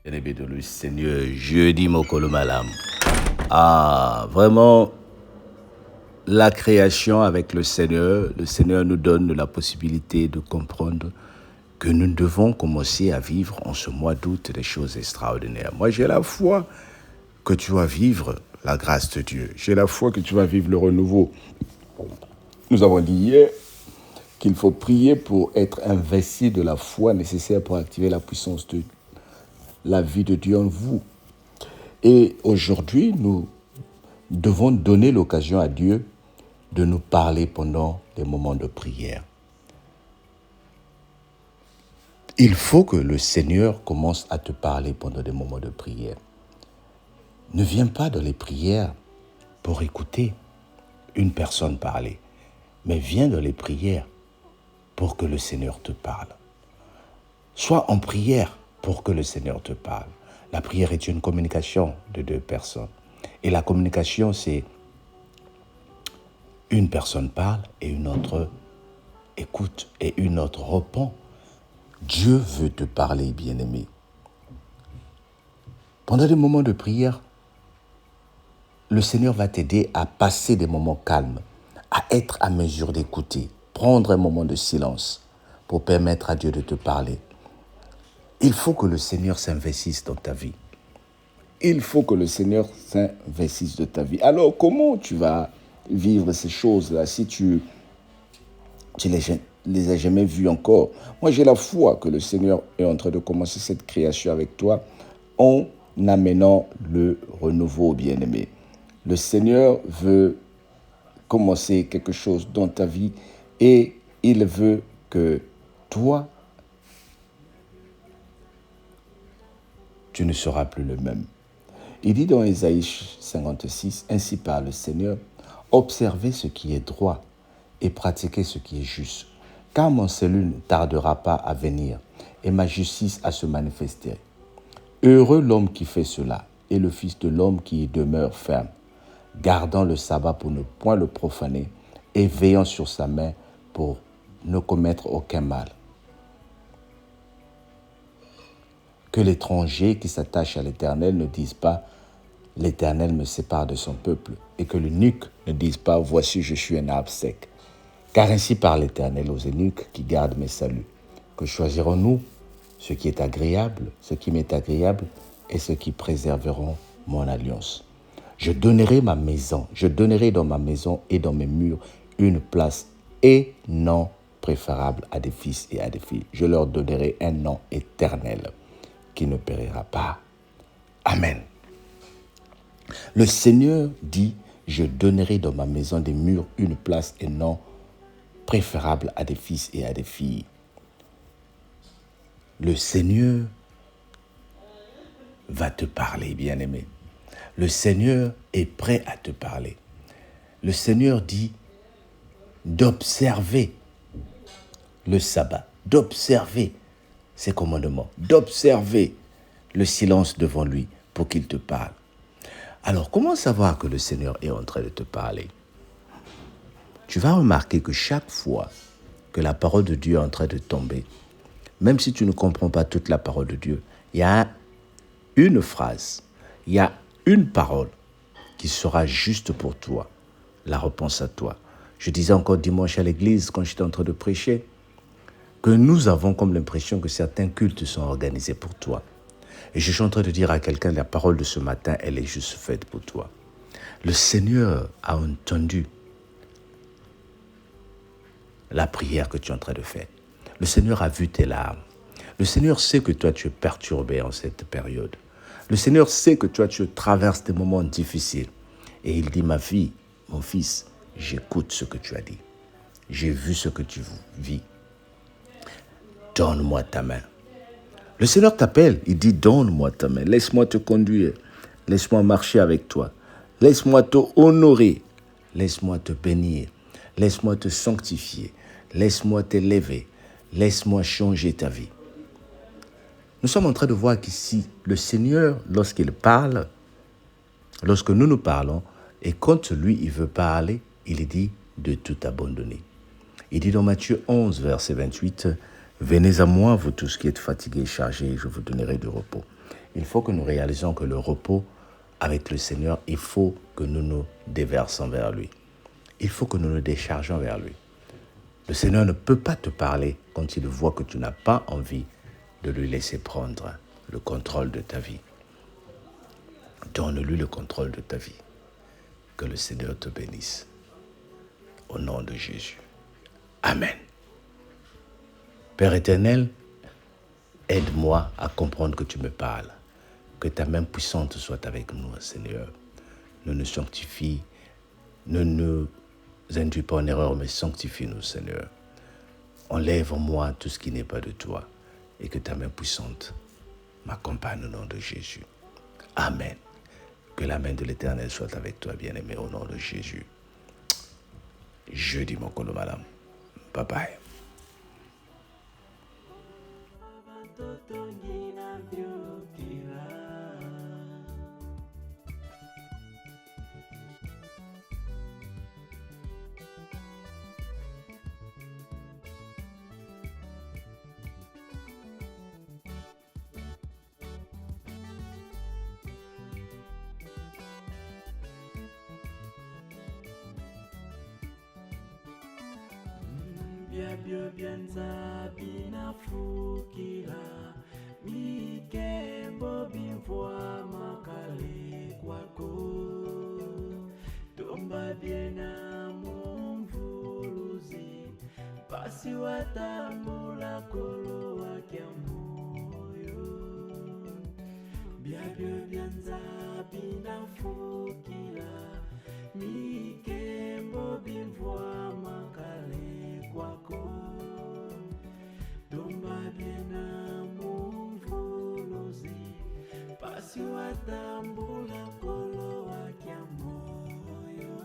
Bien-aimé de le Seigneur, jeudi Mokolo Malam. Ah, vraiment, la création avec le Seigneur nous donne la possibilité de comprendre que nous devons commencer à vivre en ce mois d'août des choses extraordinaires. Moi, j'ai la foi que tu vas vivre la grâce de Dieu. J'ai la foi que tu vas vivre le renouveau. Nous avons dit hier qu'il faut prier pour être investi de la foi nécessaire pour activer la puissance de la vie de Dieu en vous. Et aujourd'hui, nous devons donner l'occasion à Dieu de nous parler pendant les moments de prière. Il faut que le Seigneur commence à te parler pendant des moments de prière. Ne viens pas dans les prières pour écouter une personne parler, mais viens dans les prières pour que le Seigneur te parle. Sois en prière pour que le Seigneur te parle. La prière est une communication de deux personnes. Et la communication, c'est une personne parle et une autre écoute et une autre répond. Dieu veut te parler, bien-aimé. Pendant des moments de prière, le Seigneur va t'aider à passer des moments calmes, à être à mesure d'écouter, prendre un moment de silence pour permettre à Dieu de te parler. Il faut que le Seigneur s'investisse dans ta vie. Il faut que le Seigneur s'investisse dans ta vie. Alors, comment tu vas vivre ces choses-là si tu les as jamais vues encore? Moi, j'ai la foi que le Seigneur est en train de commencer cette création avec toi en amenant le renouveau, bien-aimé. Le Seigneur veut commencer quelque chose dans ta vie et il veut que toi, tu ne seras plus le même. Il dit dans Ésaïe 56, « Ainsi parle le Seigneur, observez ce qui est droit et pratiquez ce qui est juste, car mon salut ne tardera pas à venir et ma justice à se manifester. Heureux l'homme qui fait cela et le Fils de l'homme qui y demeure ferme, gardant le sabbat pour ne point le profaner et veillant sur sa main pour ne commettre aucun mal. Que l'étranger qui s'attache à l'Éternel ne dise pas « L'Éternel me sépare de son peuple » et que l'eunuque ne dise pas « Voici, je suis un arbre sec ». Car ainsi parle l'Éternel aux eunuques qui gardent mes saluts. Que choisirons-nous? Ce qui est agréable, ce qui m'est agréable et ce qui préserveront mon alliance. Je donnerai dans ma maison et dans mes murs une place et nom préférable à des fils et à des filles. Je leur donnerai un nom éternel qui ne périra pas. Amen. Le Seigneur dit, je donnerai dans ma maison des murs une place et nom préférable à des fils et à des filles. Le Seigneur va te parler, bien-aimé. Le Seigneur est prêt à te parler. Le Seigneur dit d'observer le sabbat, d'observer ses commandements, d'observer le silence devant lui pour qu'il te parle. Alors, comment savoir que le Seigneur est en train de te parler? Tu vas remarquer que chaque fois que la parole de Dieu est en train de tomber, même si tu ne comprends pas toute la parole de Dieu, il y a une phrase, il y a une parole qui sera juste pour toi, la réponse à toi. Je disais encore dimanche à l'église, quand j'étais en train de prêcher, que nous avons comme l'impression que certains cultes sont organisés pour toi. Et je suis en train de dire à quelqu'un, la parole de ce matin, elle est juste faite pour toi. Le Seigneur a entendu la prière que tu es en train de faire. Le Seigneur a vu tes larmes. Le Seigneur sait que toi, tu es perturbé en cette période. Le Seigneur sait que toi, tu traverses des moments difficiles. Et il dit, ma fille, mon fils, j'écoute ce que tu as dit. J'ai vu ce que tu vis. Donne-moi ta main. Le Seigneur t'appelle, il dit, donne-moi ta main. Laisse-moi te conduire. Laisse-moi marcher avec toi. Laisse-moi te honorer. Laisse-moi te bénir. Laisse-moi te sanctifier. Laisse-moi t'élever. Laisse-moi changer ta vie. Nous sommes en train de voir qu'ici, le Seigneur, lorsqu'il parle, lorsque nous parlons, et quand lui, il veut parler, il dit de tout abandonner. Il dit dans Matthieu 11, verset 28, « Venez à moi, vous tous qui êtes fatigués et chargés, je vous donnerai du repos. Il faut que nous réalisions que le repos avec le Seigneur, il faut que nous nous déversons vers lui. Il faut que nous nous déchargeons vers lui. Le Seigneur ne peut pas te parler quand il voit que tu n'as pas envie de lui laisser prendre le contrôle de ta vie. Donne-lui le contrôle de ta vie. Que le Seigneur te bénisse. Au nom de Jésus. Amen. Père éternel, aide-moi à comprendre que tu me parles. Que ta main puissante soit avec nous, Seigneur. Ne nous sanctifie, ne nous induis pas en erreur, mais sanctifie-nous, Seigneur. Enlève en moi tout ce qui n'est pas de toi et que ta main puissante m'accompagne au nom de Jésus. Amen. Que la main de l'Éternel soit avec toi, bien-aimé, au nom de Jésus. Je dis mon colo, madame. Bye bye. Byabyo byanza binafukila mikembo bimvwa makale kwako tomba byena mumvuluzi basi watambula kolo wakya moyo byabyo byanza binafukila mikembo bimvwa makale kwako tomba byena mumvuluzi pasi watambula kolo wakya moyo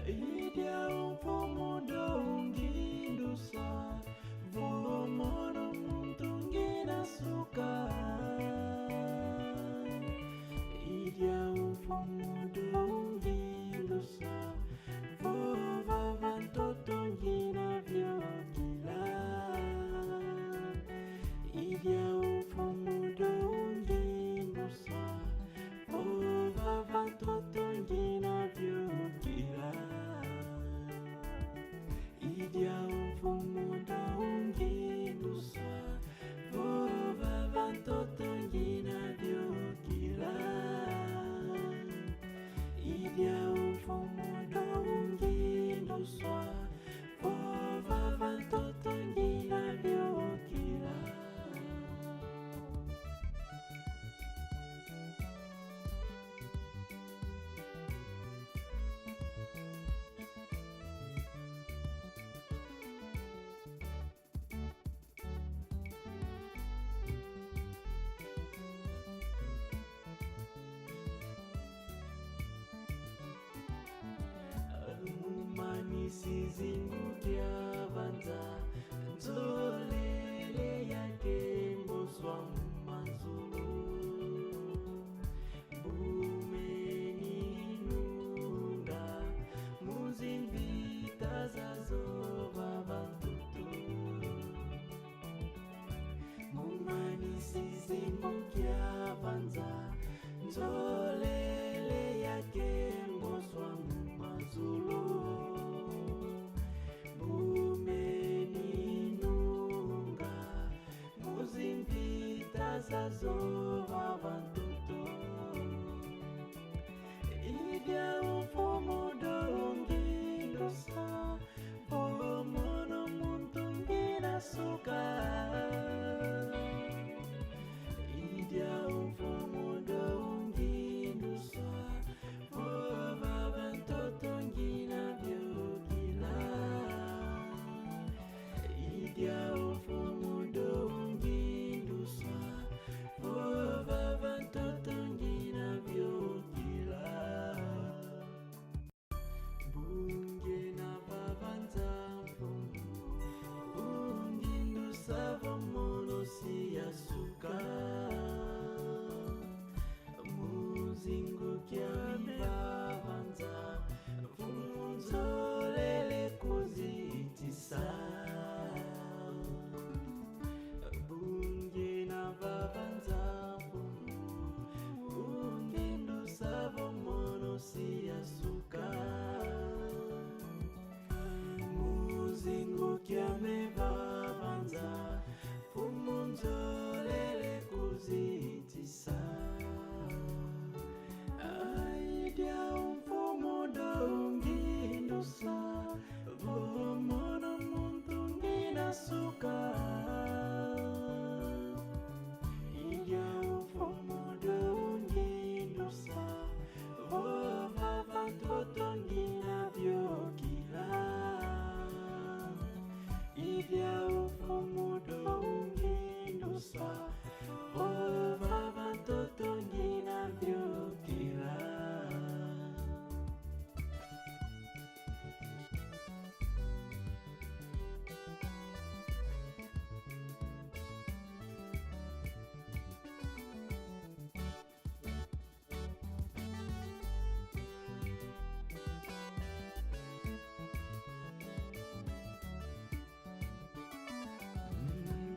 idya umfumudo ungindusa vomono muntungina suka idya umfumudo ungindusa vova vantoto ngina vyokila idya umfumudo ungindusa vova vantoto ngina vyokila idya umfumudo ungindusa vova vantoto ngina vyokila idya umfumudo ungindusa vova vantoto ngina vyokila Sizingukiavanza nzolele yake mboswa mazulu bumeninunga muzimbita zazova vantutu mumani sizingukiavanza nzolele yake mboswa mazulu bumeninunga muzimbita zazova vantutu idya umfumudo ungindusa vomono muntungina suka idya umfumudo ungindusa vova vantoto ngina vyokila idya umfumudo ungindusa vova vantoto ngina vyokila bunge na vavanza mfungu ungindusa vomo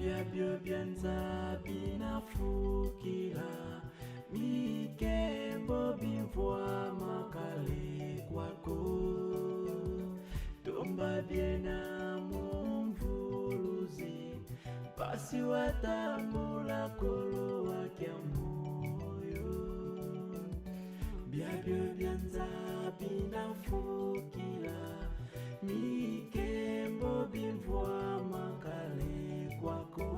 byabyo byanza binafukila mikembo bimvwa makale kwako tomba byena mumvuluzi basi watambula kolo wakya moyo byabyo byanza binafukila mikembo bimvwa makale kwako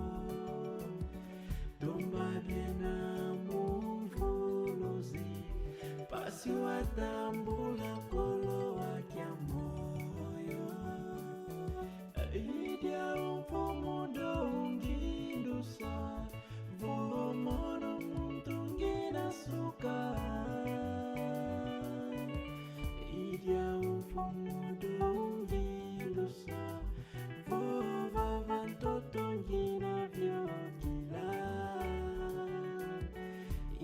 tomba byena mumvuluzi basi watambula kolo wakya moyo idya umfumudo ungindusa vomono muntungina suka idya umfumudo ungindusa vova vantoto ngina vyokila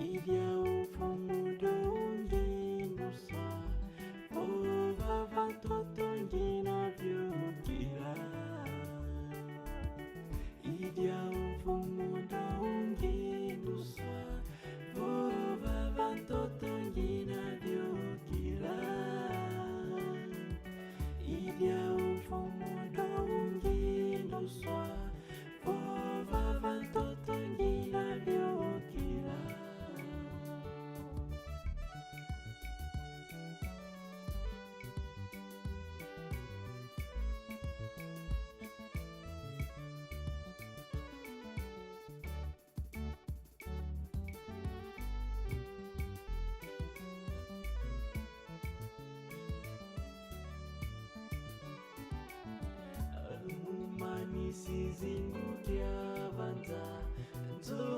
idya umfumudo ungindusa vova vantoto ngina vyokila idya umfumudo ungindusa vova vantoto ngina vyokila idya umfumudo ungindusa vova vantoto ngina vyokila Manisi zingu dia vanza nzo